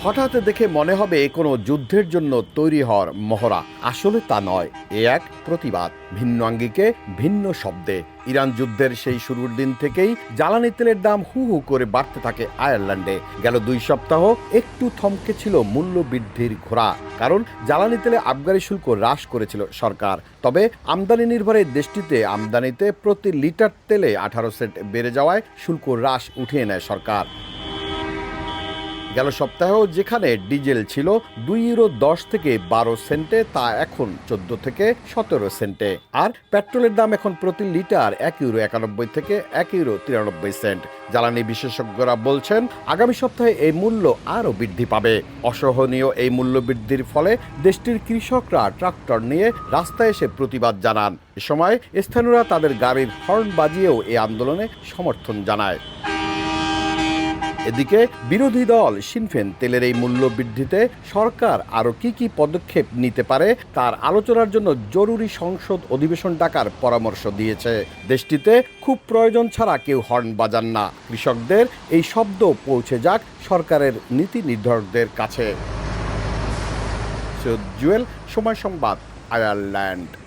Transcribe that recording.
হঠাৎ দেখে মনে হবে কোনো যুদ্ধের জন্য তৈরি হওয়ার মহড়া। আসলে তা নয়, এ এক প্রতিবাদ, ভিন্ন আঙ্গিকে ভিন্ন শব্দে। ইরান যুদ্ধের সেই শুরুর দিন থেকেই জ্বালানি তেলের দাম হু হু করে বাড়তে থাকে আয়ারল্যান্ডে। গেল 2 সপ্তাহ একটু থমকে ছিল মূল্য বৃদ্ধির ঘোড়া, কারণ জ্বালানি তেলে আবগারি শুল্ক হ্রাস করেছিল সরকার। তবে আমদানি নির্ভর এই দেশটিতে আমদানিতে প্রতি লিটার তেলে 18 সেন্ট বেড়ে যাওয়ায় শুল্ক হ্রাস উঠিয়ে নেয় সরকার। গেল সপ্তাহেও যেখানে ডিজেল ছিল €2.10 থেকে 12 সেন্টে, তা এখন 14 থেকে 17 সেন্টে। আর পেট্রোলের দাম এখন প্রতি লিটার €1.91 থেকে €1.93। জ্বালানি বিশেষজ্ঞরা বলছেন আগামী সপ্তাহে এই মূল্য আরও বৃদ্ধি পাবে। অসহনীয় এই মূল্য বৃদ্ধির ফলে দেশটির কৃষকরা ট্রাক্টর নিয়ে রাস্তায় এসে প্রতিবাদ জানান। এ সময় স্থানীয়রা তাদের গাড়ির হর্ন বাজিয়েও এই আন্দোলনে সমর্থন জানায়। এদিকে বিরোধী দল সিন féin তেলের এই মূল্য বৃদ্ধিতে সরকার আরও কি পদক্ষেপ নিতে পারে তার আলোচনার জন্য জরুরি সংসদ অধিবেশন ডাকার পরামর্শ দিয়েছে। দেশটিতে খুব প্রয়োজন ছাড়া কেউ হর্ন বাজান না। কৃষকদের এই শব্দ পৌঁছে যাক সরকারের নীতি নির্ধারকদের কাছে। সৈয়দ জুয়েল, সময় সংবাদ, আয়ারল্যান্ড।